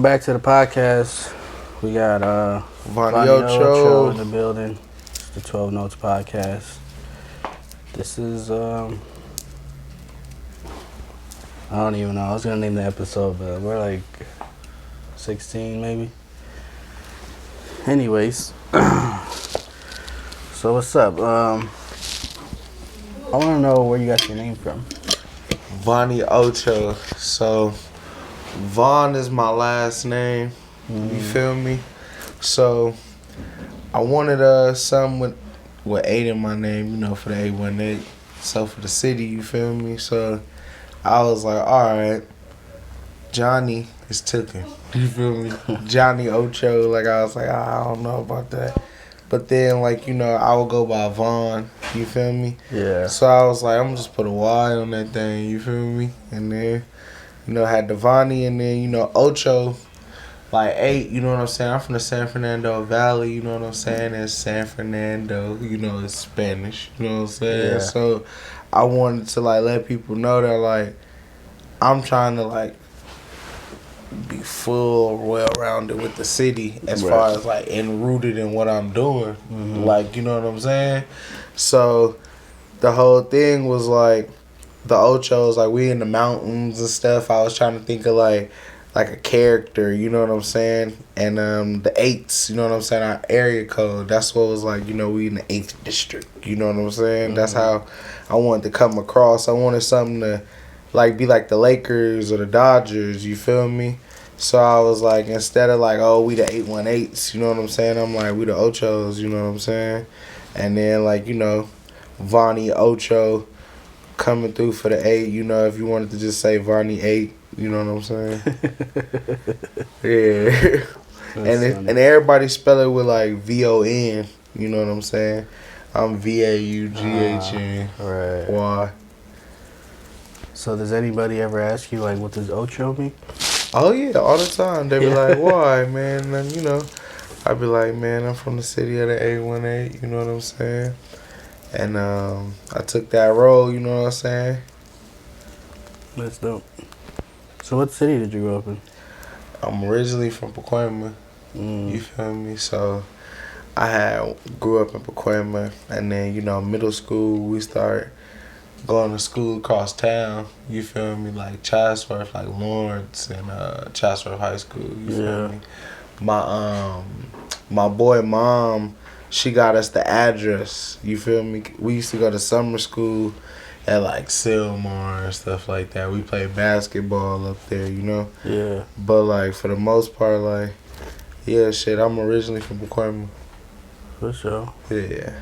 back to the podcast. We got VAUGHNYxOCHO in the building. It's the 12 Notes podcast. This is I don't even know. I was gonna name the episode, but we're like 16 maybe. Anyways, so what's up? I want to know where you got your name from. VAUGHNYxOCHO. So Vaughn is my last name. You feel me? So I wanted something with 8 in my name, you know, for the 818. So for the city, you feel me? So I was like, alright, Johnny is taken. You feel me? Johnny Ocho. Like I was like, I don't know about that. But then, like, you know, I would go by Vaughn. You feel me? Yeah. So I was like, I'm gonna just put a Y on that thing. You feel me? And then, you know, had Devani, and then, you know, Ocho, like 8. You know what I'm saying? I'm from the San Fernando Valley. You know what I'm saying? It's San Fernando. You know, it's Spanish. You know what I'm saying? Yeah. So I wanted to, like, let people know that, like, I'm trying to, like, be full, well-rounded with the city as far as, like, rooted in what I'm doing. Like, you know what I'm saying? So the whole thing was, like, the Ochos, like, we in the mountains and stuff. I was trying to think of, like a character, you know what I'm saying? And the 8s, you know what I'm saying? Our area code, that's what was like, you know, we in the 8th district, you know what I'm saying? That's how I wanted to come across. I wanted something to, like, be like the Lakers or the Dodgers, you feel me? So I was like, instead of like, oh, we the 818s, you know what I'm saying? I'm like, we the Ochos, you know what I'm saying? And then, like, you know, VAUGHNYxOCHO coming through for the 8, you know, if you wanted to just say Vonnie 8, you know what I'm saying? Yeah. And everybody spell it with like VON, you know what I'm saying? I'm VAUGHN. Right. Y. So does anybody ever ask you, like, what does Ocho mean? Oh, yeah, all the time. They be like, why, man? And, you know, I be like, man, I'm from the city of the 818, you know what I'm saying? And I took that role, you know what I'm saying? That's dope. So what city did you grow up in? I'm originally from Pacoima, you feel me? So I grew up in Pacoima, and then, you know, middle school, we started going to school across town, you feel me? Like Chatsworth, like Lawrence and Chatsworth High School, you feel me? My boy mom, she got us the address, you feel me? We used to go to summer school at like Sylmar and stuff like that. We played basketball up there, you know? Yeah. But like for the most part, like, yeah, shit, I'm originally from Pacoima. For sure. Yeah.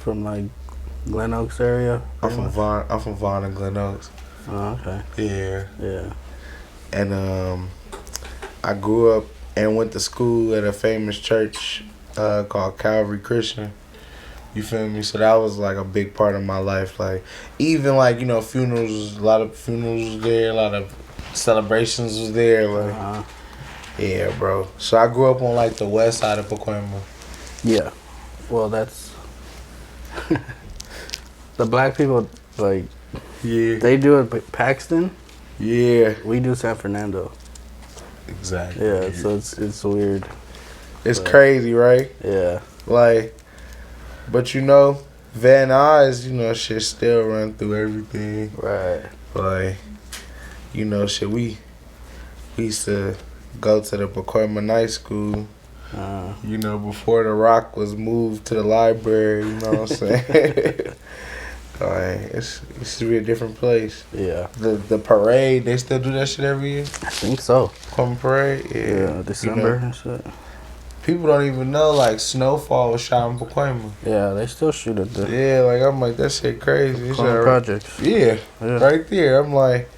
From like Glen Oaks area? I'm from Vaughn and Glen Oaks. Oh, okay. Yeah. Yeah. And I grew up and went to school at a famous church called Calvary Christian. You feel me? So that was like a big part of my life. Like, even like, you know, funerals, a lot of funerals was there, a lot of celebrations was there. Like, yeah, bro. So I grew up on like the west side of Pacoima. Yeah. Well, that's the black people, like, Yeah. they do it with Paxton. Yeah. We do San Fernando. Exactly. Yeah, so it's weird. It's crazy, right? Yeah. Like, but you know, Van Nuys, you know, shit still run through everything. Right. Like, you know, shit, we used to go to the Pacoima Night School, you know, before the Rock was moved to the library, you know what I'm saying? Like, it used to be a different place. Yeah. The parade, they still do that shit every year? I think so. Pacoima Parade? Yeah, December and shit. People don't even know, like, Snowfall was shot in Pacoima. Yeah, they still shoot at the Yeah, like, I'm like, that shit crazy. projects. Yeah, right there. I'm like,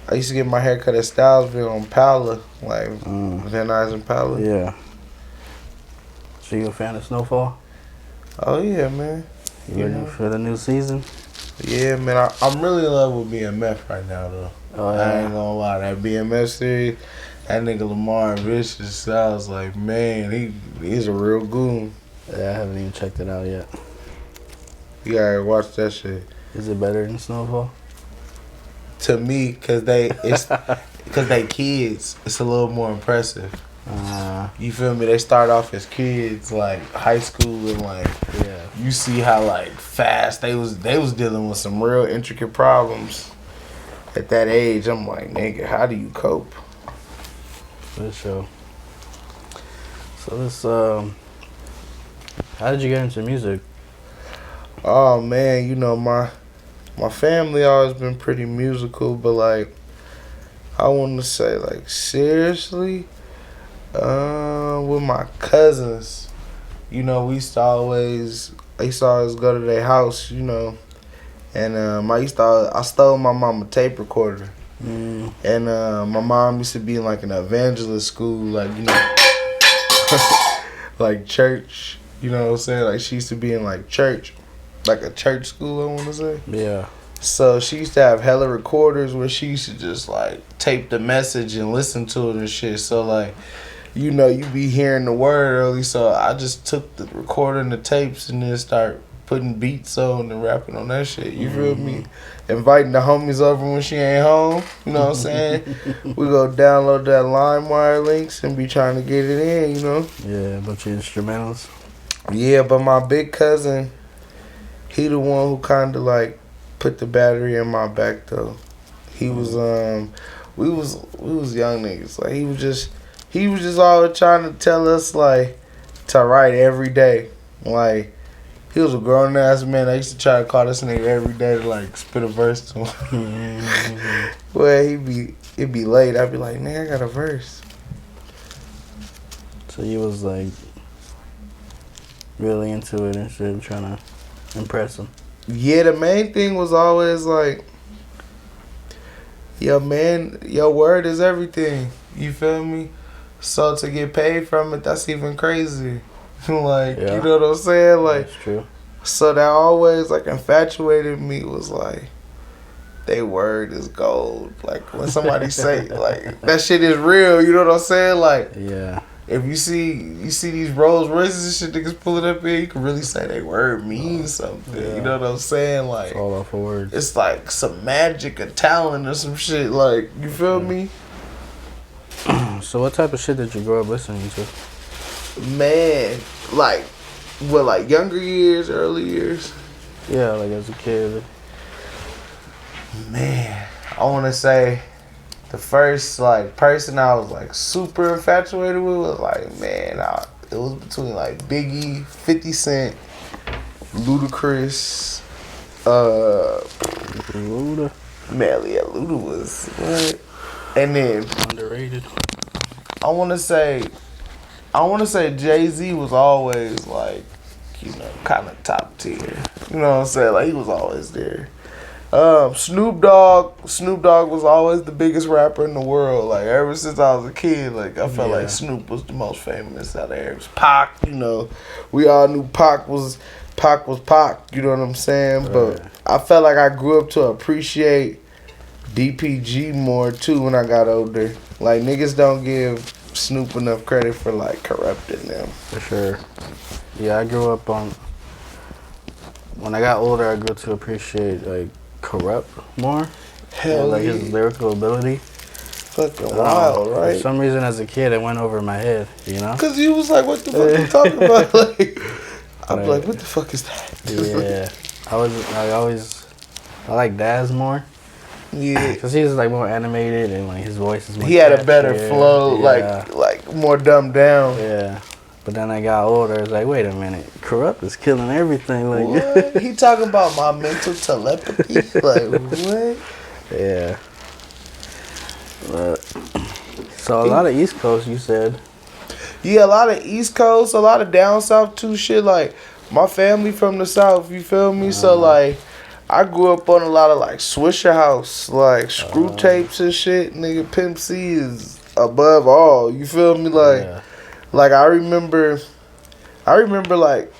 I used to get my hair cut at Stylesville on Pala, like, Van Nuys and Pala. Yeah. So you a fan of Snowfall? Oh, yeah, man. You ready for the new season? Yeah, man. I'm really in love with BMF right now, though. Oh, yeah. I ain't gonna lie. That BMF series, that nigga Lamar Vicious, I was like, man, he's a real goon. Yeah, I haven't even checked it out yet. You gotta watch that shit. Is it better than Snowfall? to me, cause they kids. It's a little more impressive. You feel me? They start off as kids, like high school, and like you see how like fast they was dealing with some real intricate problems at that age. I'm like, nigga, how do you cope? For sure. So this, how did you get into music? Oh man, you know my family always been pretty musical, but like I want to say like seriously. With my cousins, you know, I used to always go to their house, you know, and I stole my mama tape recorder, and my mom used to be in like an evangelist school, like, you know, like church, you know what I'm saying, like she used to be in like church, like a church school, I want to say. Yeah. So she used to have hella recorders where she used to just like tape the message and listen to it and shit. So like, you know, you be hearing the word early, so I just took the recorder and the tapes and then start putting beats on and rapping on that shit. You feel me? Inviting the homies over when she ain't home. You know what I'm saying? We go download that LimeWire links and be trying to get it in, you know? Yeah, a bunch of instrumentals. Yeah, but my big cousin, he the one who kind of like put the battery in my back though. He was we was young niggas. Like he was just always trying to tell us like to write every day. Like he was a grown ass man. I used to try to call this nigga every day to like spit a verse to him. Well, it'd be late. I'd be like, nigga, I got a verse. So you was like really into it and shit, trying to impress him. Yeah, the main thing was always like, yo man, your word is everything. You feel me? So to get paid from it, that's even crazy. Like, you know what I'm saying? Like, that's true. So that always like infatuated me was like, they word is gold. Like when somebody say like that shit is real, you know what I'm saying? Like, yeah. If you see these Rolls Royces and shit niggas pulling up here, you can really say they word means something. Yeah. You know what I'm saying? Like, it's all off of words. It's like some magic or talent or some shit. Like, you feel me? So what type of shit did you grow up listening to? Man, like, what, like younger years, early years? Yeah, like as a kid. Man, I want to say the first like person I was like super infatuated with was like, man, it was between like Biggie, 50 Cent, Ludacris, Luda. Man, yeah, Luda was what? And then underrated. I want to say Jay-Z was always like, you know, kind of top tier. You know what I'm saying? Like he was always there. Snoop Dogg was always the biggest rapper in the world. Like ever since I was a kid, like I felt like Snoop was the most famous out there. It was Pac, you know. We all knew Pac was Pac, you know what I'm saying? Right. But I felt like I grew up to appreciate DPG more too when I got older. Like niggas don't give Snoop enough credit for like corrupting them. For sure. Yeah, I grew up on, when I got older, I grew to appreciate like Corrupt more. Hell like yeah. His lyrical ability. Fucking wild, right? For some reason as a kid it went over my head, you know? Cause you was like, what the fuck you talking about? Like, I'm like, what the fuck is that? Yeah. I like Daz more. Yeah. Cause he's like more animated and like his voice is more He had a better flow, like more dumbed down. Yeah. But then I got older, I was like, wait a minute, Corrupt is killing everything. Like, what? He talking about my mental telepathy? Like, what? Yeah. So a lot of East Coast, you said. Yeah, a lot of East Coast, a lot of down south too. Shit, like my family from the south. You feel me? So like, I grew up on a lot of like Swisher House, like screw tapes and shit. Nigga, Pimp C is above all. You feel me? Like. Yeah. Like I remember like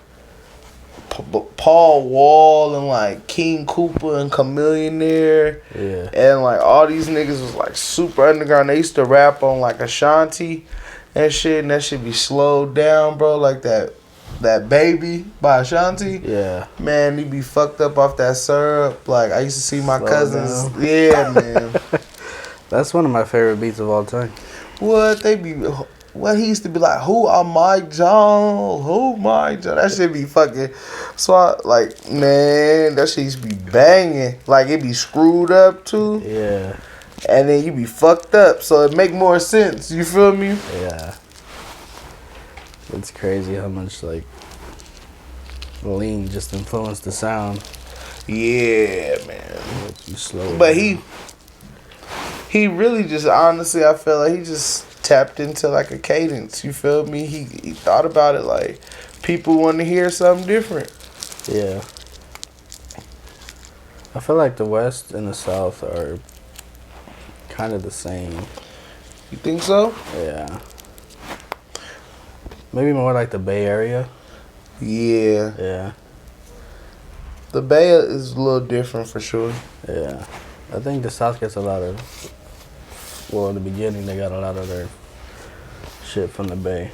Paul Wall and like King Cooper and Chamillionaire, and like all these niggas was like super underground. They used to rap on like Ashanti and shit, and that shit be slowed down, bro. Like that that Baby by Ashanti. Yeah. Man, he be fucked up off that syrup. Like, I used to see my Slow cousins. down. Yeah, man. That's one of my favorite beats of all time. What they be? What he used to be like? Who are my John? Who my John? That shit be fucking. So I like, man, that shit used to be banging. Like it be screwed up too. Yeah. And then you be fucked up, so it make more sense. You feel me? Yeah. It's crazy how much like lean just influenced the sound. Yeah, man. You slow But down. he really just honestly, I feel like he just tapped into like a cadence. You feel me? He thought about it like people want to hear something different. Yeah. I feel like the West and the South are kind of the same. You think so? Yeah. Maybe more like the Bay Area. Yeah. Yeah. The Bay is a little different for sure. Yeah. I think the South gets a lot of, well, in the beginning, they got a lot of their shit from the Bay.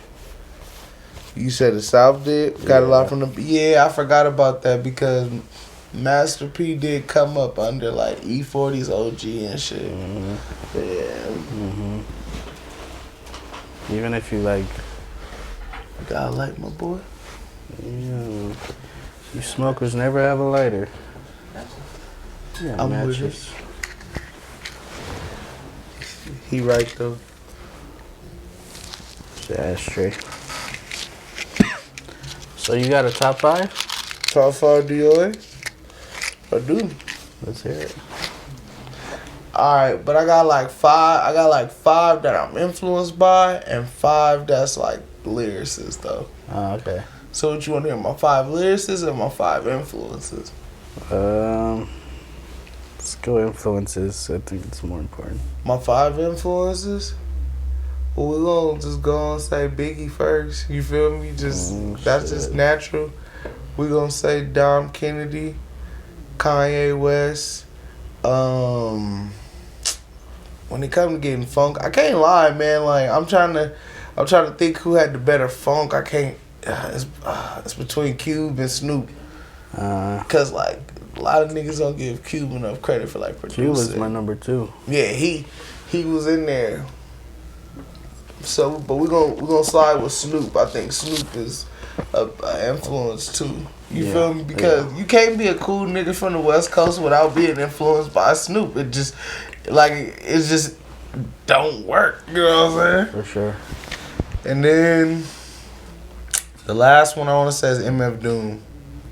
You said the South did? Got a lot Yeah. from the... Yeah, I forgot about that because Master P did come up under like E40's OG and shit. Mm-hmm. Yeah. Mm-hmm. Even if you like... Gotta like my boy. You smokers never have a lighter. Yeah, I'm with matches. He right though. It's an ashtray. So you got a top 5? Top 5 DOA? I do. Let's hear it. Alright, but I got like 5. I got like 5 that I'm influenced by and 5 that's like lyricists though. Oh, okay. So what you want to hear? My 5 lyricists or my 5 influences? Let's go influences. I think it's more important. My 5 influences? Well, we're going to just go and say Biggie first. You feel me? Just that's just natural. We're going to say Dom Kennedy, Kanye West. When it comes to getting funk, I can't lie, man. Like I'm trying to think who had the better funk. I can't. It's between Cube and Snoop. Cause like a lot of niggas don't give Cube enough credit for like producing. Cube was my number 2. Yeah, he was in there. So, but we're gonna slide with Snoop. I think Snoop is a influence too. You feel me? Because you can't be a cool nigga from the West Coast without being influenced by Snoop. It just don't work. You know what I'm saying? For sure. And then the last one I want to say is MF Doom.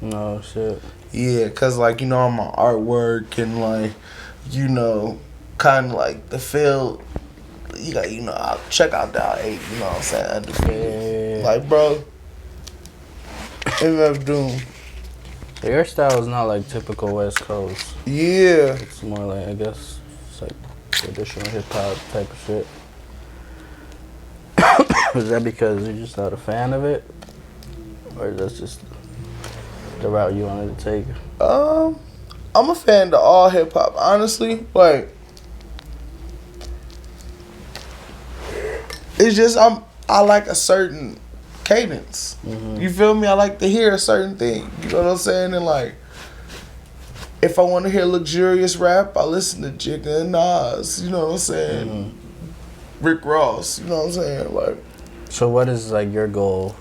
No shit. Yeah, cause like on my artwork and like kind of like the feel. You got I'll check out Dial 8. You know what I'm saying? Undefeated. Yeah. Like bro, MF Doom. Your style is not like typical West Coast. Yeah. It's more like, I guess, it's like traditional hip hop type of shit. Is that because you're just not a fan of it? Or that's just the route you wanted to take? I'm a fan of all hip hop, honestly. Like, it's just I like a certain cadence. Mm-hmm. You feel me? I like to hear a certain thing. You know what I'm saying? And like, if I want to hear luxurious rap, I listen to Jigga and Nas. You know what I'm saying? Mm-hmm. Rick Ross. You know what I'm saying? Like, So what is like your goal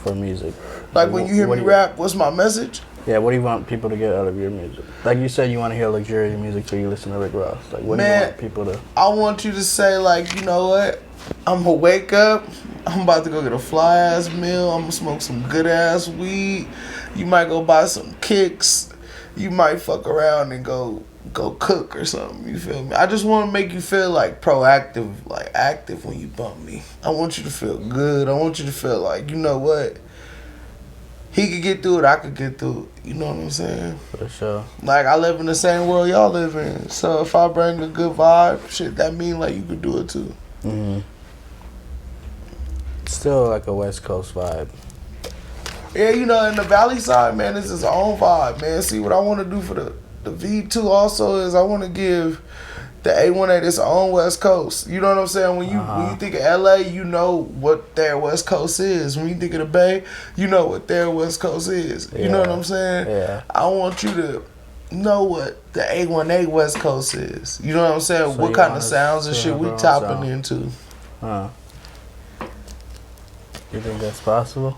for music? like when you hear me rap, what's my message? Yeah, what do you want people to get out of your music? Like you said, you want to hear luxurious music, so you listen to Rick Ross. Like, what do you want people to? I want you to say like, you know what? I'm gonna wake up. I'm about to go get a fly ass meal. I'm gonna smoke some good ass weed. You might go buy some kicks. You might fuck around and go cook or something. You feel me? I just want to make you feel like proactive, like active when you bump me. I want you to feel good. I want you to feel like, you know what? He could get through it. I could get through it. You know what I'm saying? For sure. Like, I live in the same world y'all live in. So if I bring a good vibe, shit, that mean like you could do it too. Mm-hmm. Still like a West Coast vibe. Yeah, in the Valley side, man, it's its own vibe, man. See, what I want to do for the V2 also is I want to give the 818 is on West Coast. You know what I'm saying? When you think of LA, you know what their West Coast is. When you think of the Bay, you know what their West Coast is. You know what I'm saying? Yeah. I want you to know what the 818 West Coast is. You know what I'm saying? So what kind of sounds and shit we tapping into. You think that's possible?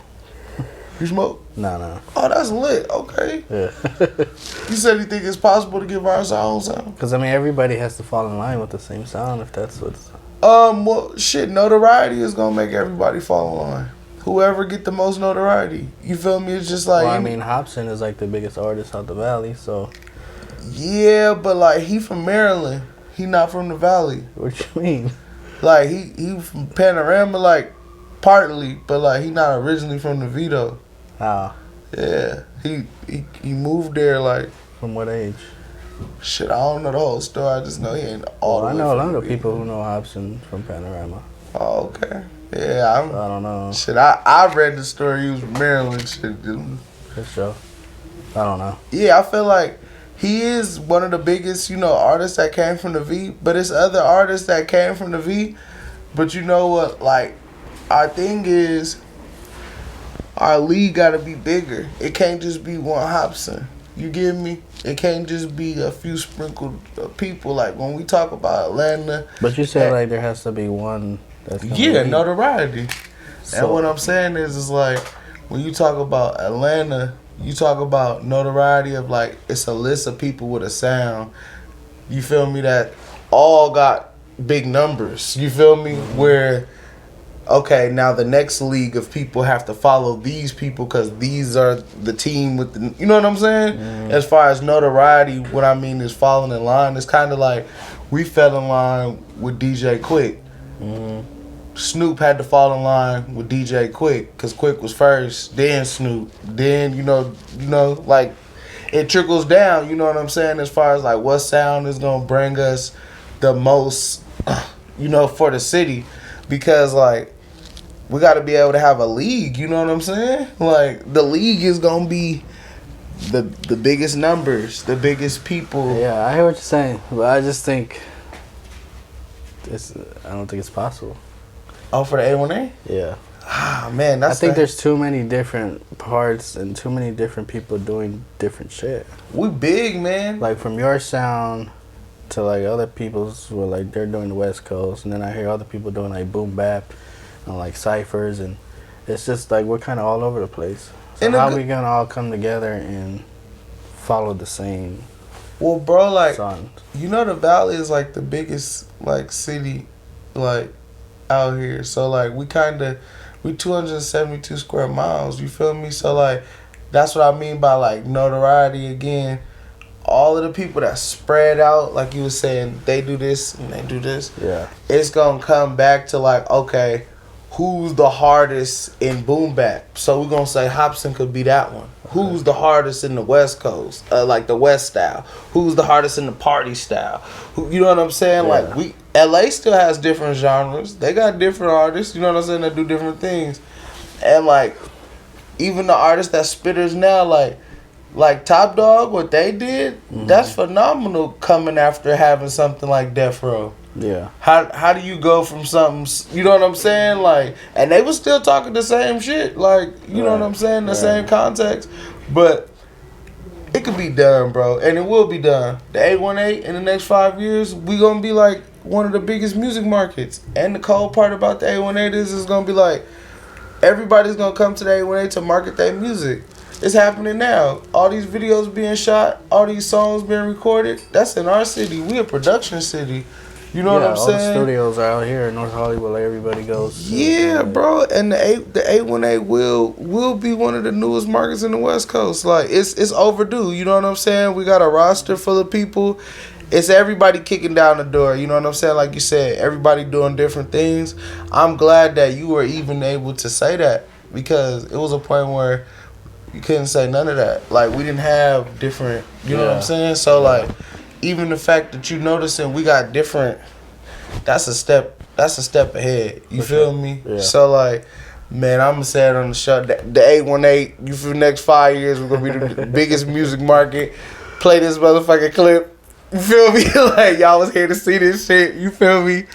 You smoke? No. Oh, that's lit. Okay. Yeah. You said you think it's possible to give our own sound? Because, I mean, everybody has to fall in line with the same sound if that's what's... Well, shit, notoriety is going to make everybody fall in line. Whoever get the most notoriety. You feel me? It's just like... Well, I mean, Hobson is like the biggest artist out the Valley, so... Yeah, but like, he from Maryland. He not from the Valley. What you mean? Like, he from Panorama, like, partly, but like, he not originally from the Vito. How? Yeah, he moved there like. From what age? Shit, I don't know the whole story. I just know he ain't all. Well, the I way know a from lot of the people Vito. who know Hobson from Panorama. Oh, okay. Yeah, So I don't know. Shit, I read the story. He was from Maryland. Shit, dude. For sure. I don't know. Yeah, I feel like he is one of the biggest, artists that came from the V. But it's other artists that came from the V. But you know what? Like, our thing is, our league got to be bigger. It can't just be one Hobson. You get me? It can't just be a few sprinkled people. Like, when we talk about Atlanta. But you said, like, there has to be one that's gonna lead. Notoriety. So, and what I'm saying is like, when you talk about Atlanta, you talk about notoriety of, like, it's a list of people with a sound. You feel me? That all got big numbers. You feel me? Where... Okay, now the next league of people have to follow these people because these are the team with the... You know what I'm saying? As far as notoriety, what I mean is falling in line. It's kind of like we fell in line with DJ Quick. Snoop had to fall in line with DJ Quick because Quick was first, then Snoop. Then, like, it trickles down, you know what I'm saying? As far as, like, what sound is going to bring us the most, for the city. Because, like, we got to be able to have a league, you know what I'm saying? Like, the league is going to be the biggest numbers, the biggest people. Yeah, I hear what you're saying, but I just think I don't think it's possible. Oh, for the A1A? Yeah. Ah, man, I think there's too many different parts and too many different people doing different shit. We big, man. Like, from your sound to, like, other people's where, like, they're doing the West Coast, and then I hear other people doing, like, boom bap and, like, ciphers, and it's just, like, we're kind of all over the place. So how are we going to all come together and follow the same bro, like, sound? The Valley is, like, the biggest, like, city, like, out here. So, like, we 272 square miles, you feel me? So, like, that's what I mean by, like, notoriety again. All of the people that spread out, like you were saying, they do this and they do this. Yeah. It's going to come back to, like, okay, who's the hardest in boom bap? So we're going to say Hobson could be that one. Okay. Who's the hardest in the West Coast? Like the West style. Who's the hardest in the party style? You know what I'm saying? Yeah. Like, LA still has different genres. They got different artists, you know what I'm saying, that do different things. And, like, even the artists that spitters now, like Top Dog, what they did, that's phenomenal coming after having something like Death Row. Yeah. How do you go from something, you know what I'm saying? Like, and they was still talking the same shit, like, you know what I'm saying, the same context. But it could be done, bro, and it will be done. The 818 in the next 5 years, we gonna be like one of the biggest music markets. And the cold part about the 818 is it's gonna be like everybody's gonna come to the 818 to market their music. It's happening now. All these videos being shot, all these songs being recorded. That's in our city. We a production city. You know what I'm saying? All the studios are out here in North Hollywood. Like, everybody goes. Yeah, bro. And the 818 will be one of the newest markets in the West Coast. Like, it's overdue. You know what I'm saying? We got a roster full of people. It's everybody kicking down the door. You know what I'm saying? Like you said, everybody doing different things. I'm glad that you were even able to say that, because it was a point where you couldn't say none of that. Like, we didn't have different, you know what I'm saying? So, like, even the fact that you noticing we got different, that's a step ahead. You feel me? Yeah. So, like, man, I'm going to say it on the show. The 818, you for the next 5 years, we're going to be the biggest music market. Play this motherfucking clip. You feel me? Like y'all was here to see this shit. You feel me,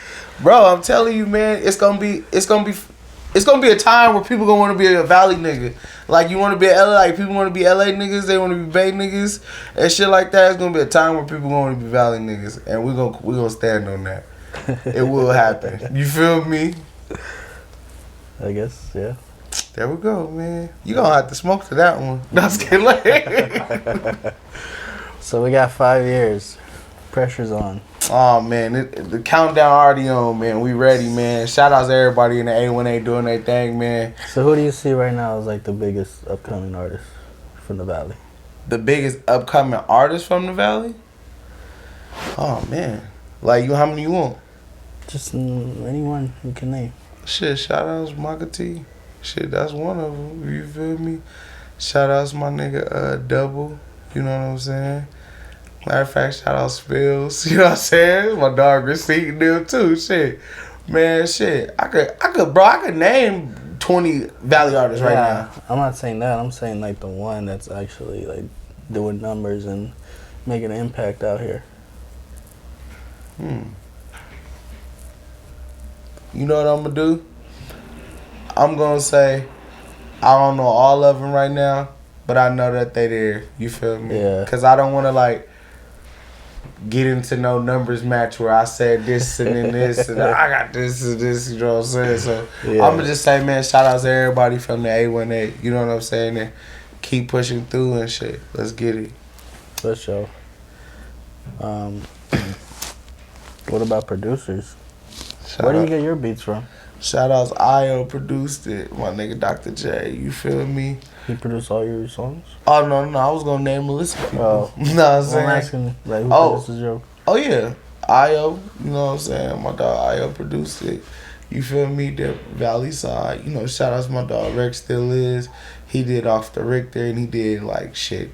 bro? I'm telling you, man. It's gonna be a time where people gonna want to be a Valley nigga. Like you want to be LA. Like people want to be LA niggas. They want to be Bay niggas and shit like that. It's gonna be a time where people gonna want to be Valley niggas, and we gonna stand on that. It will happen. You feel me? I guess, yeah. There we go, man. You gonna have to smoke to that one. No, I'm just kidding. So we got 5 years. Pressure's on. Oh man, the countdown already on, man. We ready, man. Shout outs to everybody in the A1A doing their thing, man. So who do you see right now as like the biggest upcoming artist from the Valley? The biggest upcoming artist from the Valley? Oh man. Like you, how many you want? Just anyone you can name. Shit, shout outs Maka T. Shit, that's one of them. You feel me? Shout outs my nigga Double. You know what I'm saying? Matter of fact, shout out Spills. You know what I'm saying? My dog Receipt them too. Shit. Man, shit. I could name 20 Valley artists right now. I'm not saying that. I'm saying like the one that's actually like doing numbers and making an impact out here. You know what I'm gonna do? I'm gonna say I don't know all of them right now, but I know that they there. You feel me? Yeah. Cause I don't want to like get into no numbers match where I said this and then this and I got this and this. You know what I'm saying? So Yeah. I'm gonna just say, man, shout out to everybody from the A1A. You know what I'm saying? And keep pushing through and shit. Let's get it. For sure. What about producers? Where do you get your beats from? Shout outs Io produced it. My nigga Dr. J. You feel me? He produced all your songs? Oh no, I was gonna name a list of people. Oh. You know what I'm saying? I'm asking like who produces your... Oh yeah. Io, you know what I'm saying? My dog Io produced it. You feel me? The Valley side. You know, shout outs my dog Rex still is. He did Off the Richter and he did like shit.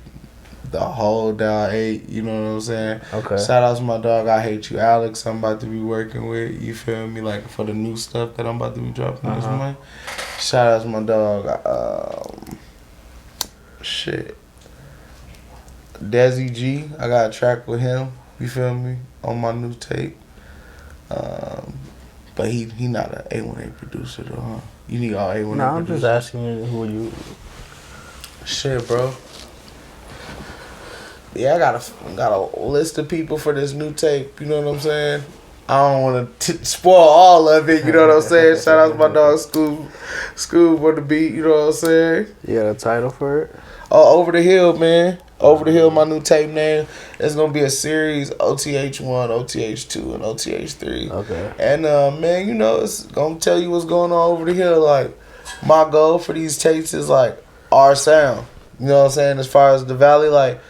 The whole Down 8, you know what I'm saying? Okay. Shout outs my dog I Hate You Alex, I'm about to be working with, you feel me? Like for the new stuff that I'm about to be dropping this month. Shout outs my dog shit. Desi G, I got a track with him, you feel me? On my new tape. But he not an A1A producer though, huh? You need all A1A No, I'm producers. just asking you who you... Shit, bro. Yeah, I got a list of people for this new tape. You know what I'm saying? I don't want to spoil all of it. You know what I'm saying? Shout out to my dog Scoob for the beat. You know what I'm saying? You got a title for it? Oh, Over the Hill, man. Over the Hill, my new tape name. It's gonna be a series: OTH1, OTH2, and OTH3. Okay. And man, you know, it's gonna tell you what's going on over the hill. Like, my goal for these tapes is like our sound. You know what I'm saying? As far as the Valley, like,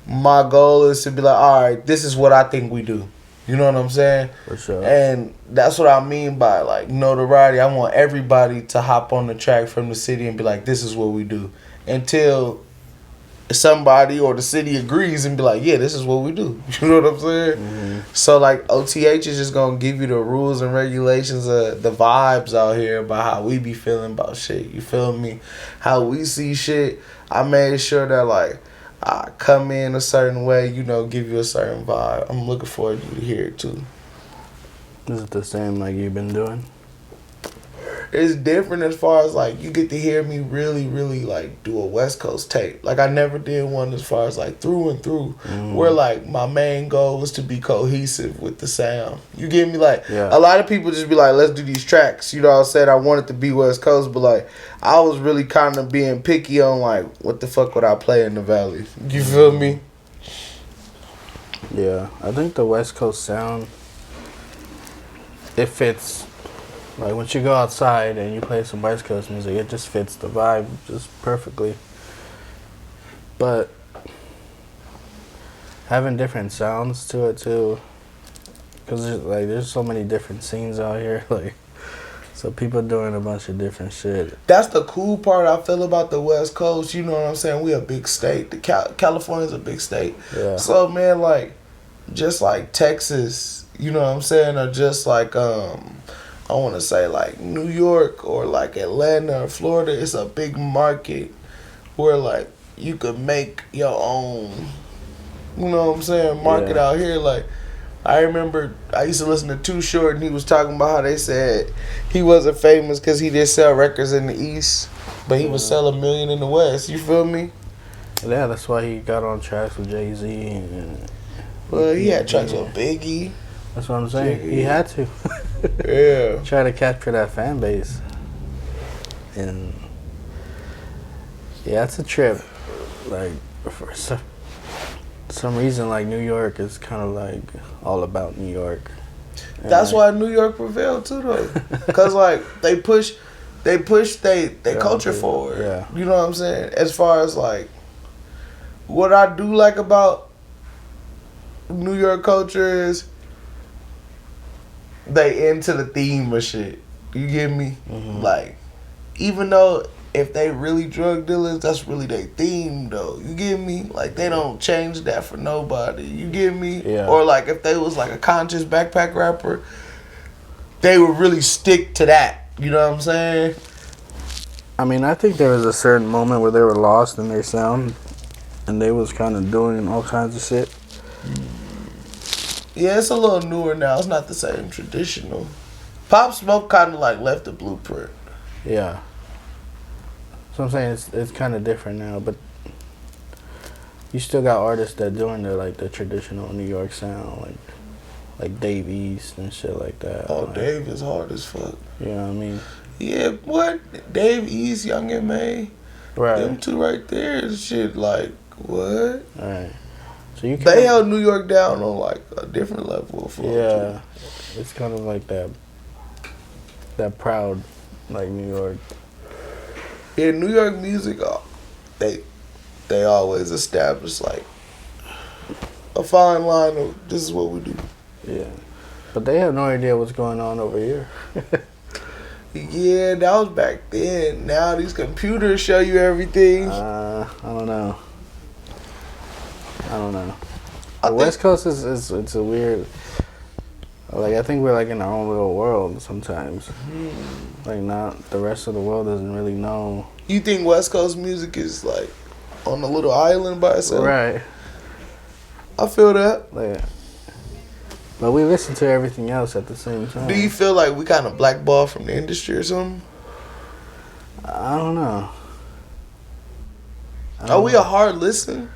my goal is to be like, all right, this is what I think we do. You know what I'm saying? For sure. And that's what I mean by like notoriety. I want everybody to hop on the track from the city and be like, this is what we do. Until somebody or the city agrees and be like, yeah, this is what we do. You know what I'm saying? Mm-hmm. So like OTH is just gonna give you the rules and regulations of the vibes out here about how we be feeling about shit. You feel me? How we see shit. I made sure that like I come in a certain way, you know, give you a certain vibe. I'm looking forward to you to hear it too. Is it the same like you've been doing? It's different as far as like you get to hear me really, really like do a West Coast tape. Like I never did one as far as like through and through, where like my main goal was to be cohesive with the sound. You get me? Like a lot of people just be like, let's do these tracks. You know what I said? I wanted to be West Coast, but like I was really kind of being picky on like what the fuck would I play in the Valley? You feel me? Yeah, I think the West Coast sound, it fits. Like, once you go outside and you play some West Coast music, it just fits the vibe just perfectly. But having different sounds to it, too, because there's so many different scenes out here, like, so people doing a bunch of different shit. That's the cool part I feel about the West Coast. You know what I'm saying? We a big state. California's a big state. Yeah. So, man, like, just like Texas, you know what I'm saying? Or just like, I want to say like New York or like Atlanta or Florida. It's a big market where like you could make your own you know what I'm saying, market out here. Like, I remember I used to listen to Too Short, and he was talking about how they said he wasn't famous because he did sell records in the East, but he would sell 1 million in the West. You feel me? Yeah, that's why he got on tracks with Jay-Z. Well, he had tracks with Biggie. That's what I'm saying. He had to. Yeah. Try to capture that fan base. And yeah, it's a trip. Like, for some reason, like, New York is kind of like all about New York. And that's why New York prevailed too, though. Cause like they push they culture forward. Yeah. You know what I'm saying? As far as like what I do like about New York culture is they into the theme of shit. You get me? Mm-hmm. Like, even though if they really drug dealers, that's really their theme, though. You get me? Like, they don't change that for nobody. You get me? Yeah. Or, like, if they was, like, a conscious backpack rapper, they would really stick to that. You know what I'm saying? I mean, I think there was a certain moment where they were lost in their sound, and they was kind of doing all kinds of shit. Yeah, it's a little newer now. It's not the same traditional. Pop Smoke kind of, like, left the blueprint. Yeah. So I'm saying it's kind of different now, but you still got artists that doing the traditional New York sound, like Dave East and shit like that. Oh, like, Dave is hard as fuck. You know what I mean? Yeah, what? Dave East, Young M.A. Right. Them two right there is shit like, what? All right. So They held New York down on like a different level of flow. Yeah. It's kind of like that proud, like, New York. Yeah, New York music, they always establish like a fine line of this is what we do. Yeah. But they have no idea what's going on over here. Yeah, that was back then. Now these computers show you everything. I don't know. The West Coast is it's a weird. Like, I think we're like in our own little world sometimes. Like, not the rest of the world doesn't really know. You think West Coast music is like on a little island by itself? Right. I feel that. Like, but we listen to everything else at the same time. Do you feel like we kind of blackballed from the industry or something? I don't know. Are we a hard listen?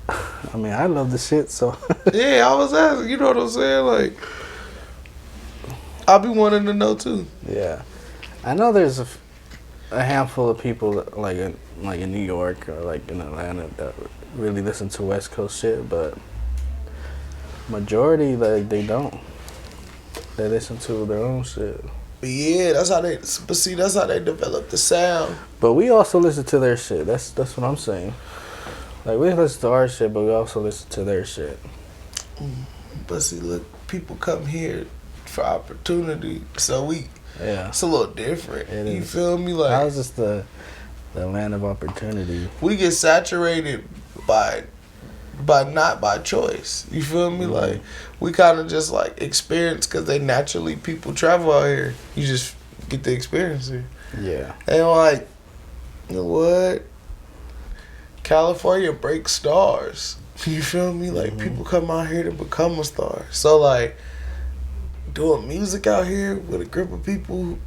I mean, I love the shit, so. Yeah, I was asking. You know what I'm saying? Like, I'll be wanting to know too. Yeah, I know there's a handful of people like in New York or like in Atlanta that really listen to West Coast shit, but majority, like, they don't. They listen to their own shit. But yeah, that's how they develop the sound. But we also listen to their shit. That's what I'm saying. Like, we listen to our shit, but we also listen to their shit. But see, look, people come here for opportunity, so it's a little different. You feel me? Like, how's this the land of opportunity? We get saturated by not by choice. You feel me? Mm-hmm. Like, we kind of just like experience because they naturally people travel out here. You just get the experience here. Yeah. And like, you know what? California breaks stars. You feel me? Like, people come out here to become a star. So like, doing music out here with a group of people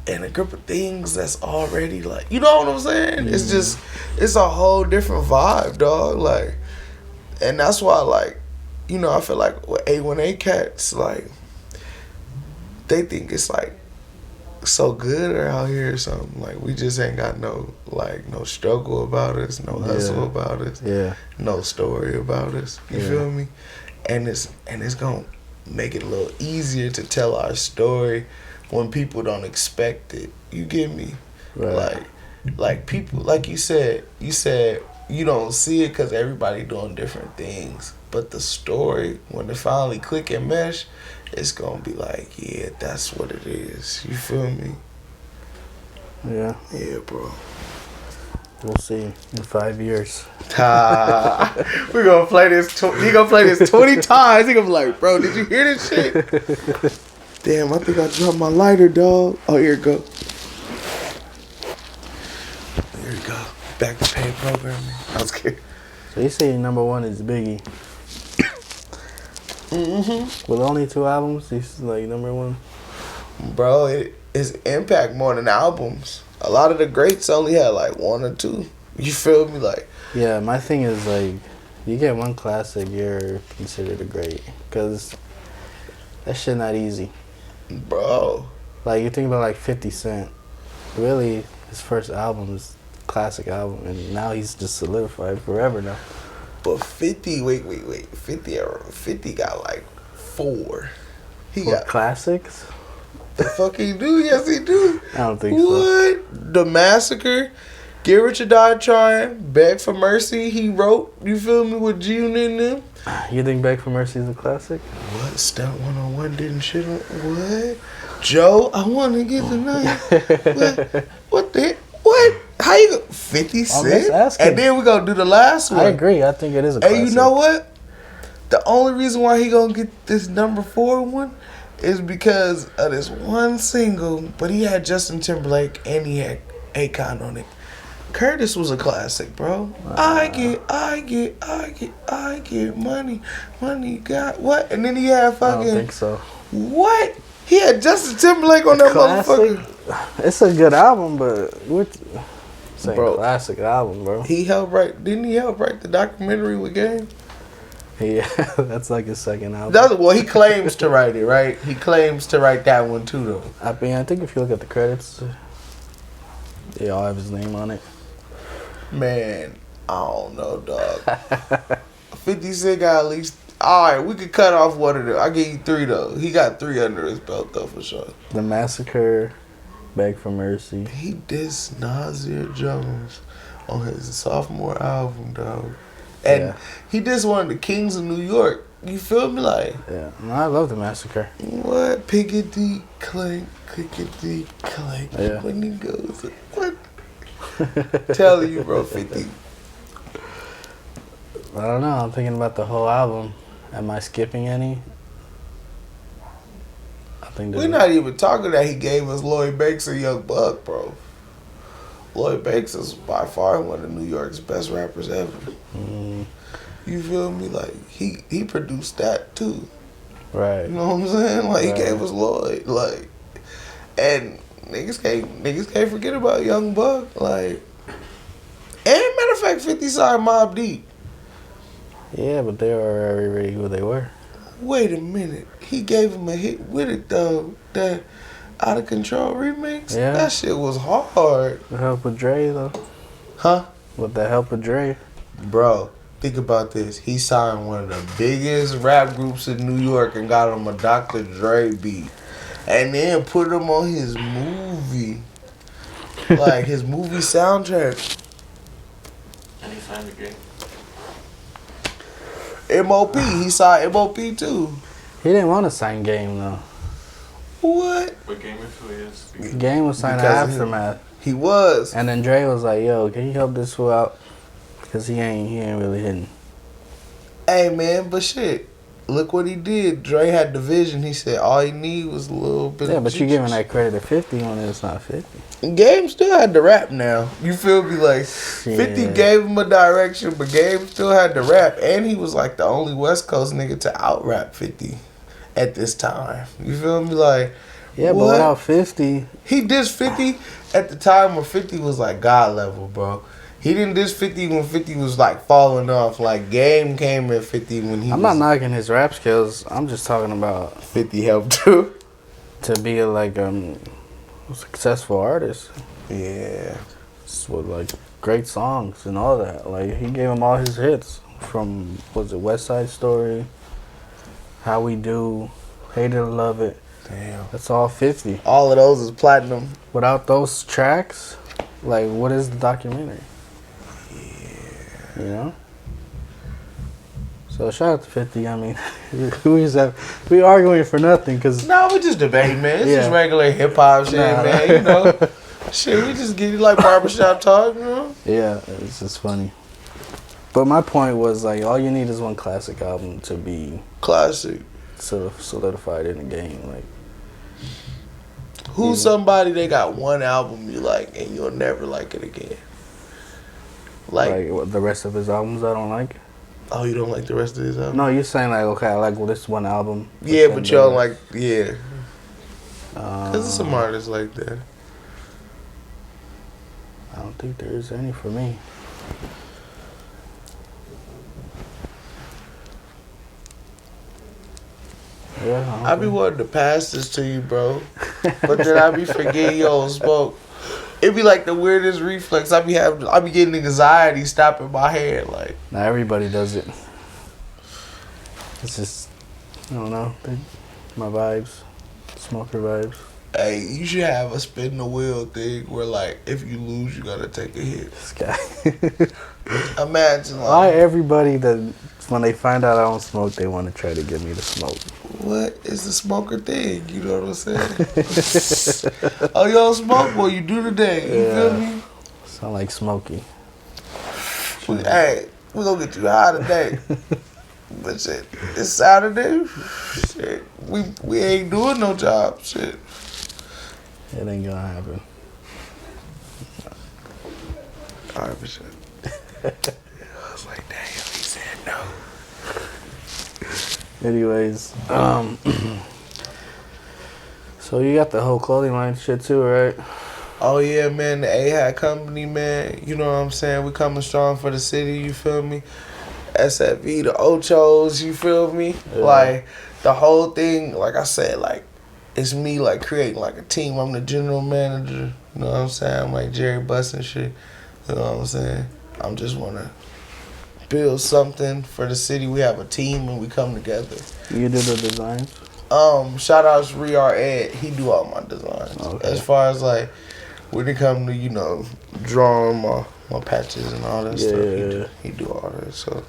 and a group of things that's already like, you know what I'm saying? It's just, it's a whole different vibe, dog. Like, and that's why, like, you know, I feel like with A1A cats, like, they think it's like so good out here or something. Like, we just ain't got no struggle about us, no hustle about us, no story about us. You feel me? And it's gonna make it a little easier to tell our story when people don't expect it. You get me? Right. Like people, like you said you don't see it because everybody doing different things. But the story, when it finally click and mesh, it's gonna be like, yeah, that's what it is. You feel me? Yeah. Yeah, bro. We'll see in 5 years. We're gonna play this. He gonna play this 20 times. He gonna be like, bro, did you hear this shit? Damn, I think I dropped my lighter, dog. Oh, here it go. Here we go. Back to paid programming. I was kidding. So you say your number one is Biggie. With only 2 albums, he's like number one. Bro, it's impact more than albums. A lot of the greats only had like 1 or 2. You feel me? Like, yeah, my thing is like, you get one classic, you're considered a great. Because that shit not easy. bro. Like, you think about like 50 Cent. Really, his first album is a classic album. And now he's just solidified forever now. But 50, wait. 50 got like 4. He got classics? the fuck he do? Yes, he do. I don't think so. What? The Massacre, Get Rich or Die Trying, Beg for Mercy, he wrote, you feel me, with June in them. You think Beg for Mercy is a classic? What? Stunt 101 didn't shit on, what? Joe, I want to get the night. What the, what? How you go, 50 Cent? And then we gonna do the last one. I agree, I think it is a classic. And you know what? The only reason why he gonna get this number 4 one is because of this one single, but he had Justin Timberlake and he had Akon on it. Curtis was a classic, bro. I get money got what? And then he had fucking. I don't think so. What? He had Justin Timberlake on that motherfucker. It's a good album, but it's a Bro, classic album, bro. He helped write. Didn't he help write the documentary with Game? Yeah, that's like his second album. Well, he claims to write it, right? He claims to write that one too, though. I mean, I think if you look at the credits, they all have his name on it. Man, I don't know, dog. 50 Cent got at least. All right, we could cut off one of them. I give you 3 though. He got 3 under his belt though for sure. The Massacre, Beg for Mercy. He dissed Nasir Jones on his sophomore album, dog. And he dissed one of the kings of New York. You feel me? Like, yeah, no, I love The Massacre. What? Piggity clank, clickety clank. Yeah. When he goes, what? Telling you, bro, 50. I don't know. I'm thinking about the whole album. Am I skipping any? I think We're not even talking that he gave us Lloyd Banks and Young Buck, bro. Lloyd Banks is by far one of New York's best rappers ever. You feel me? Like, he produced that too. Right. You know what I'm saying? Like, he gave us Lloyd. Like, and niggas can't forget about Young Buck. Like, and matter of fact, 50 signed Mobb Deep. Yeah, but they were already who they were. Wait a minute. He gave him a hit with it, though. That Out of Control remix? Yeah. That shit was hard. With the help of Dre, though. Huh? With the help of Dre. Bro, think about this. He signed one of the biggest rap groups in New York and got him a Dr. Dre beat. And then put him on his movie. Like, his movie soundtrack. And he signed the game. M.O.P. He signed M.O.P. too. He didn't want to sign Game, though. What? But Game is Game was signed Because Aftermath. He was. And then Dre was like, yo, can you help this fool out? Because he ain't really hitting. Hey, man, but shit. Look what he did. Dre had the vision. He said all he need was a little bit of but you giving that credit to 50 when it's not 50. Game still had the rap now. You feel me? Like, 50 gave him a direction, but Game still had the rap. And he was like the only West Coast nigga to out-rap 50 at this time. You feel me? Like, yeah, but without 50. He dissed 50 at the time where 50 was like God level, bro. He didn't diss 50 when 50 was like falling off. Like, Game came at 50 when he I'm not knocking his rap skills. I'm just talking about 50 helped too. To be like a successful artist. Yeah. With like great songs and all that. Like, he gave him all his hits from, was it West Side Story, How We Do, Hate It or Love It. Damn. That's all 50. All of those is platinum. Without those tracks, like, what is the documentary? You know? So shout out to 50. I mean, we arguing for nothing because No, we just debating, man. It's just regular hip hop shit, man. You know, shit. We just get it like barbershop talk, you know. Yeah, it's just funny. But my point was like, all you need is one classic album to be classic, solidified in the game. Like, who's somebody they got one album you like and you'll never like it again? Like what, the rest of his albums I don't like. oh, you don't like the rest of his album? No, you're saying like, okay, I like this one album. Yeah, but you don't like, yeah. Cause there's some Uh, artists like that. I don't think there is any for me. Yeah, I be wanting to pass this to you, bro, but then I be forgetting you don't smoke. It be like the weirdest reflex. I be getting anxiety stopping my head. Like Now everybody does it. It's just, I don't know, my vibes, smoker vibes. hey, you should have a spin the wheel thing where like if you lose, you gotta take a hit. This guy. Imagine like Why everybody that when they find out I don't smoke, they want to try to get me to smoke. what is the smoker thing? You know what I'm saying? Oh, you don't smoke? Well, you do today. You feel me? Sound like Smokey. Hey, we gonna get you high today. But shit, it's Saturday. Shit, we ain't doing no job. Shit. It ain't gonna happen. All right, for sure. I was like, damn, he said no. Anyways, so you got the whole clothing line shit too, right? Oh yeah, man, the A-Hat company, man. You know what I'm saying? We coming strong for the city. You feel me? SFV, the Ochos. You feel me? Yeah. Like the whole thing. Like I said, like it's me like creating like a team. I'm the general manager. You know what I'm saying? I'm like Jerry Buss and shit. You know what I'm saying? I'm just wanna build something for the city. We have a team and we come together. You do the designs? Shout out to Rear Ed. He do all my designs. Okay. As far as like when it come to, you know, drawing my patches and all that stuff, Yeah. he do all that. So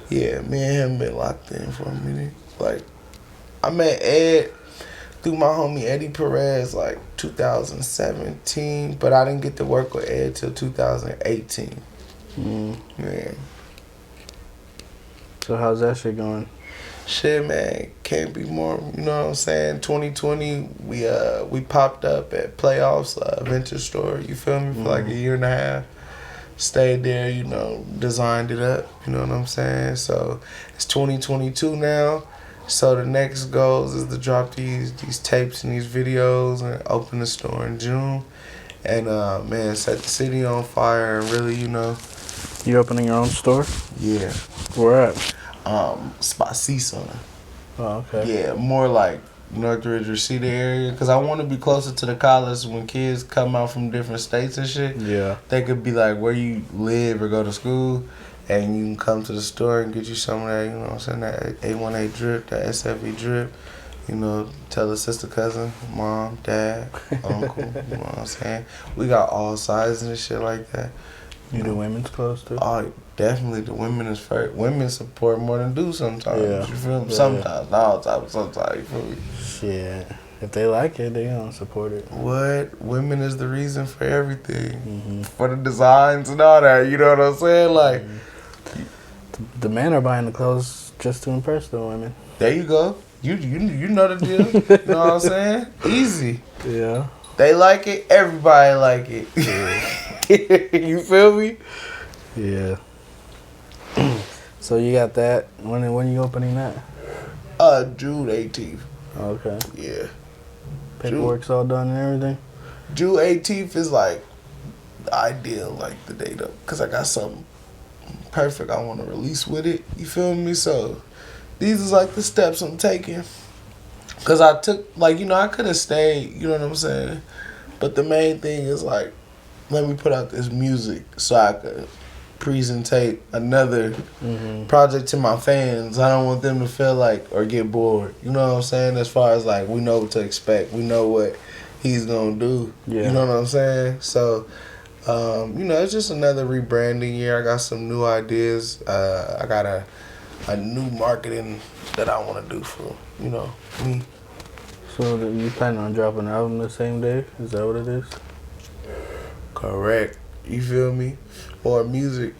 yeah, me and him been locked in for a minute. Like I met Ed through my homie Eddie Perez like 2017, but I didn't get to work with Ed till 2018. Man. So how's that shit going? Shit, man, can't be more. You know what I'm saying? 2020, we popped up at Playoffs Vintage Store. You feel me? For like a year and a half. Stayed there, you know, designed it up. You know what I'm saying? So it's 2022 now. So the next goals is to drop these tapes and these videos and open the store in June. And man, set the city on fire and really, you know. You opening your own store? Yeah. Where at? Spot Seaside. Oh, okay. Yeah, more like Northridge or Cedar area, because I want to be closer to the college when kids come out from different states and shit. Yeah. They could be like where you live or go to school, and you can come to the store and get you some of that, you know what I'm saying, that 818 drip, that SFV drip. You know, tell a sister, cousin, mom, dad, uncle, you know what I'm saying? We got all sizes and shit like that. You do women's clothes too? Oh, definitely the women is first. Women support more than do sometimes. Yeah. You feel me? Yeah. Sometimes, not all the time, sometimes, you feel me? Shit. If they like it, they gonna support it. What? Women is the reason for everything. For the designs and all that, you know what I'm saying? Like, The men are buying the clothes just to impress the women. there you go. You know the deal. You know what I'm saying? Easy. Yeah. They like it, everybody like it. You feel me? Yeah. So you got that. When you opening that? June 18th. Okay. Yeah. Paperwork's all done and everything? June 18th is like the ideal, like the date up, because I got something perfect I want to release with it. You feel me? So these is like the steps I'm taking. Because I took, like, you know, I could have stayed, you know what I'm saying? But the main thing is like, let me put out this music so I could presentate another project to my fans. I don't want them to feel like or get bored. You know what I'm saying? As far as like we know what to expect. We know what he's gonna do. Yeah. You know what I'm saying? So, you know, it's just another rebranding year. I got some new ideas. I got a new marketing that I want to do for, you know, me. So you planning on dropping an album the same day? Is that what it is? Correct. You feel me? Or music.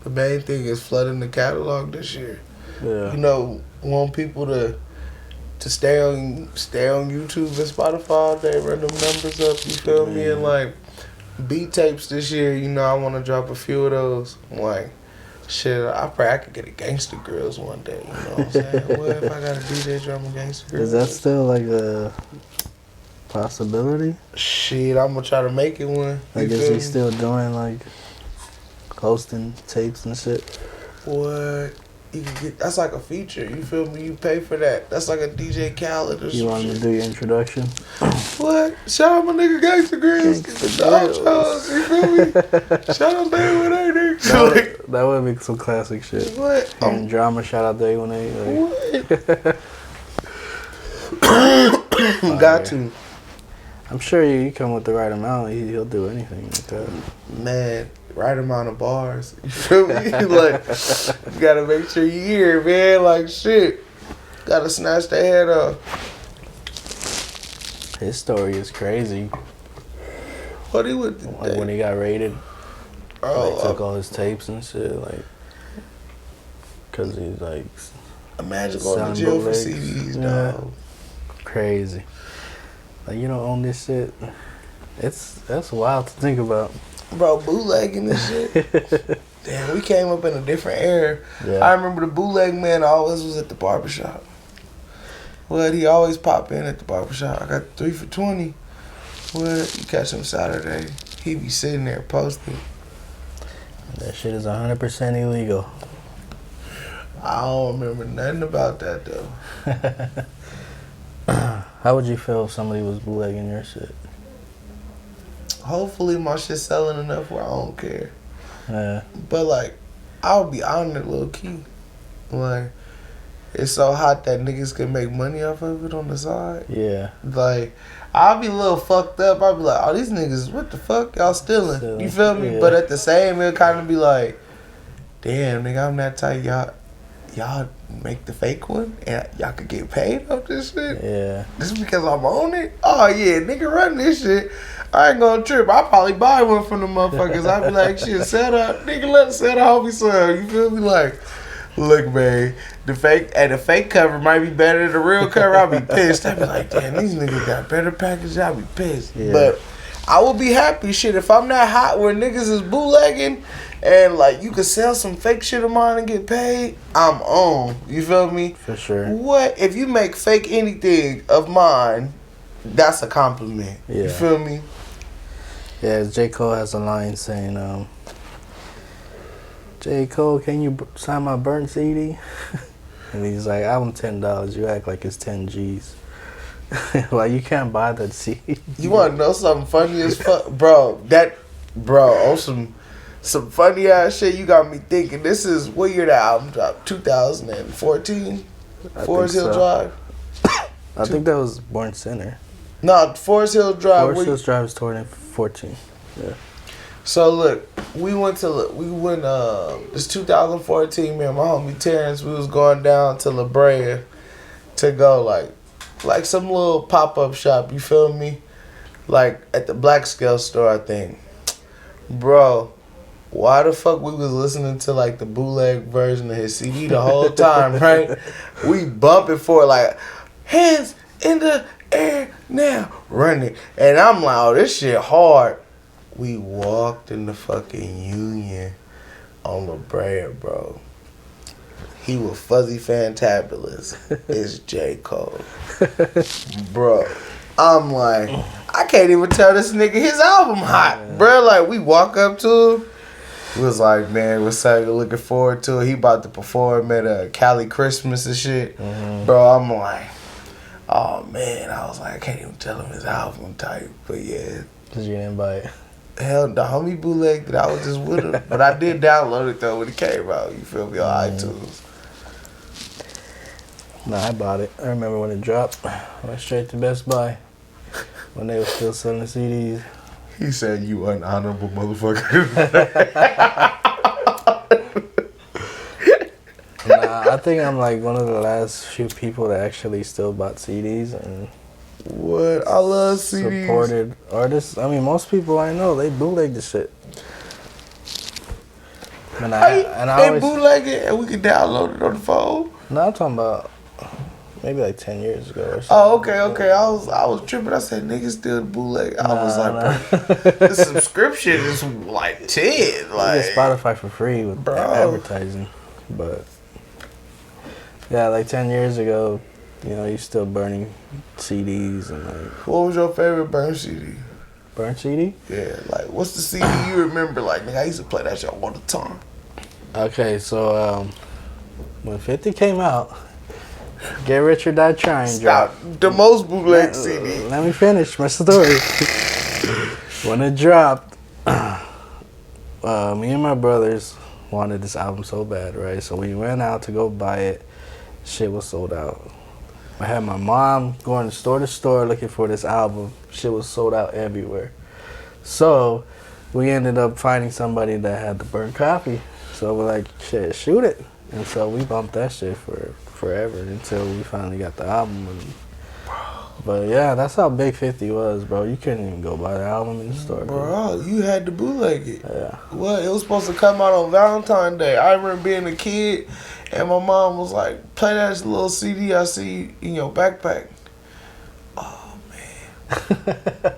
The main thing is flooding the catalog this year. Yeah. You know, want people to stay on YouTube and Spotify all day, run them numbers up, you feel me? And like beat tapes this year. You know, I want to drop a few of those. I'm like, shit, I could get a Gangsta Grills one day. You know what I'm saying? What if I got a DJ drumming Gangsta Grills? Is that still like a possibility? Shit, I'm gonna try to make it one. Like, is he still doing like hosting tapes and shit? What? You can get, that's like a feature. You feel me? You pay for that. That's like a DJ Khaled or something. You want him to do your introduction? What? Shout out my nigga Gangsta Grills. The dog shows. You feel me? Shout out to A1A. That would be some classic shit. What? And drama, shout out to A1A. Like. What? Got to. I'm sure you come with the right amount, he'll do anything like that. Man, right amount of bars. You feel me? Like, you gotta make sure you hear, man. Like, shit. Gotta snatch the head off. His story is crazy. What he would like when he got raided, they took all his tapes and shit, like, cause he's like, imagine going to jail for CDs, dog. Crazy. Like, you don't own this shit. That's wild to think about. Bro, bootlegging this shit. Damn, we came up in a different era. Yeah. I remember the bootleg man always was at the barbershop. What? He always pop in at the barbershop. I got 3 for $20. What? You catch him Saturday. He be sitting there posting. That shit is 100% illegal. I don't remember nothing about that though. How would you feel if somebody was bootlegging your shit? Hopefully my shit's selling enough where I don't care. Yeah. But like, I'll be honored low key. Like, it's so hot that niggas can make money off of it on the side. Yeah. Like, I'll be a little fucked up. I'll be like, oh, these niggas, what the fuck? Y'all stealing. You feel me? Yeah. But at the same, it'll kind of be like, damn, nigga, I'm that tight. Y'all make the fake one and y'all could get paid off this shit? Yeah. Just because I'm on it? Oh, yeah, nigga, run this shit. I ain't gonna trip. I'll probably buy one from the motherfuckers. I'll be like, shit, sell that. Nigga, let's sell the homie some. You feel me? Like, look, man, the fake cover might be better than the real cover. I'll be pissed. I'll be like, damn, these niggas got better package. I'll be pissed. Yeah. But I will be happy. Shit, if I'm that hot where niggas is bootlegging and, like, you could sell some fake shit of mine and get paid, I'm on. You feel me? For sure. What? If you make fake anything of mine, that's a compliment. Yeah. You feel me? Yeah, J. Cole has a line saying, J. Cole, can you sign my burnt CD? And he's like, I want $10. You act like it's 10 G's. Like, you can't buy that CD. You want to know something funny as fuck? Bro, on some funny ass shit, you got me thinking. This is, what year the album dropped? 2014? Forest Hill Drive? I think that was Born Center. No, Forest Hill Drive. Forest Hill Drive was 2014. Yeah. So look, it's 2014, man. My homie Terrence, we was going down to La Brea to go like some little pop-up shop, you feel me? Like at the Black Scale store, I think. Bro, why the fuck we was listening to like the bootleg version of his CD the whole time, right? We bumping for it like, hands in the air now, running. And I'm like, oh, this shit hard. We walked in the fucking Union on La Brea, bro. He was Fuzzy Fantabulous. It's J. Cole. Bro, I'm like, I can't even tell this nigga his album hot. Yeah. Bro, like, we walk up to him. He was like, man, what's up? Looking forward to it. He about to perform at Cali Christmas and shit. Mm-hmm. Bro, I'm like, oh, man. I was like, I can't even tell him his album type. But, yeah. Because you didn't buy it. Hell, the homie bootleg that I was just with him. But I did download it, though, when it came out. You feel me? On iTunes. Nah, I bought it. I remember when it dropped. I went straight to Best Buy when they were still selling CDs. He said, you unhonorable motherfucker. Nah, I think I'm like one of the last few people that actually still bought CDs and what? I love CDs. Supported artists. I mean, most people I know, they bootleg the shit. And I bootleg it and we can download it on the phone? No, I'm talking about maybe like 10 years ago or something. Oh, okay. I was tripping. I said, niggas still bootleg. I was like, bro, the subscription is like 10. You Like get Spotify for free with advertising. But yeah, like 10 years ago, you know, you still burning CDs and like. What was your favorite burn CD? Burn CD? Yeah, like what's the CD you remember? Like, nigga, I used to play that shit all the time. Okay, so when 50 came out, Get Rich or Die Trying dropped. The most bootleg CD. Let me finish my story. When it dropped, me and my brothers wanted this album so bad, right? So we went out to go buy it. Shit was sold out. I had my mom going store to store looking for this album. Shit was sold out everywhere. So we ended up finding somebody that had the burnt copy. So we're like, shit, shoot it. And so we bumped that shit for forever until we finally got the album. But yeah, that's how big 50 was, bro. You couldn't even go buy the album in the store. Bro, you had to bootleg it. Yeah. Well, it was supposed to come out on Valentine's Day. I remember being a kid, and my mom was like, play that little CD I see in your backpack. Oh, man.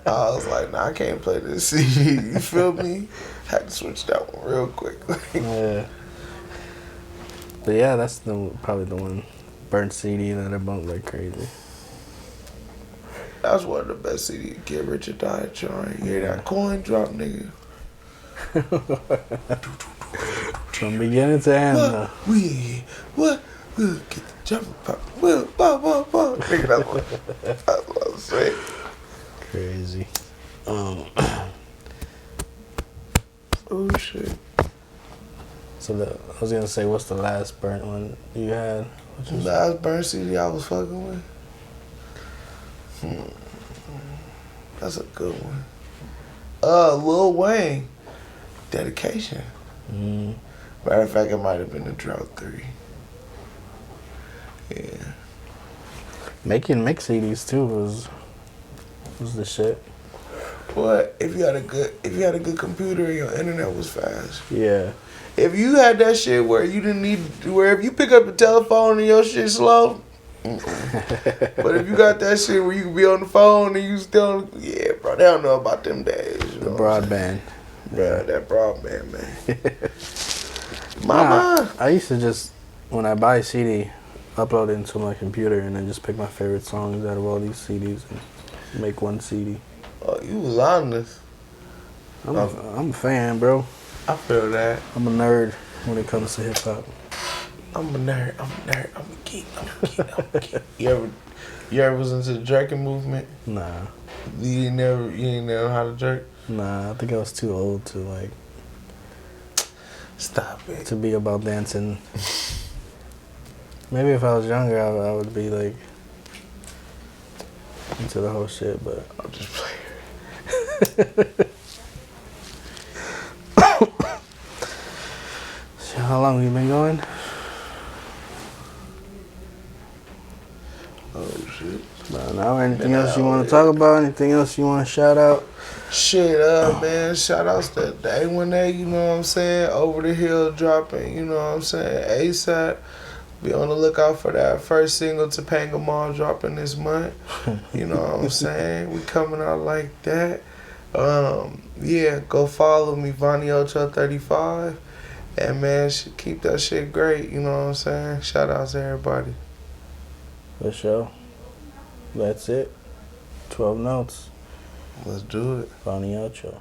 I was like, nah, I can't play this CD. You feel me? Had to switch that one real quick. Yeah. But yeah, that's probably the one burnt CD that I bumped like crazy. That's one of the best CDs. Get Rich or Die Trying. You hear that coin drop, nigga? From beginning to end, though. We'll get the jump pop. Nigga, that's what I'm saying. Crazy. Oh, shit. So I was gonna say, what's the last burnt one you had? Last burnt CD I was fucking with? That's a good one. Lil Wayne. Dedication. Matter of fact, it might have been the Drought 3. Yeah. Making mix CDs too was the shit. But if you had a good computer and your internet was fast. Yeah. If you had that shit where you didn't need, where if you pick up the telephone and your shit slow. But if you got that shit where you can be on the phone and you still, yeah, bro, they don't know about them days. You The know broadband. Bro, that broadband, man. Mama. I used to just, when I buy a CD, upload it into my computer and then just pick my favorite songs out of all these CDs and make one CD. Oh, you was honest. I'm a fan, bro. I feel that. I'm a nerd when it comes to hip hop. I'm a nerd. I'm a geek. You ever was into the jerking movement? Nah. You ain't never how to jerk? Nah, I think I was too old to like. Stop it. To be about dancing. Maybe if I was younger, I would be like into the whole shit, but I'll just play. So how long have you been going? Oh shit. About an hour. Anything else you want to talk about? Anything else you want to shout out? Shit, man, shout outs to the A1A, you know what I'm saying? Over the Hill dropping, you know what I'm saying? ASAP. Be on the lookout for that first single, Topanga Mall, dropping this month. You know what I'm saying? We coming out like that. Yeah, go follow me, VAUGHNYxOCHO 35. And man, keep that shit great, you know what I'm saying? Shout out to everybody. For sure. That's it. 12 notes. Let's do it. VAUGHNYxOCHO.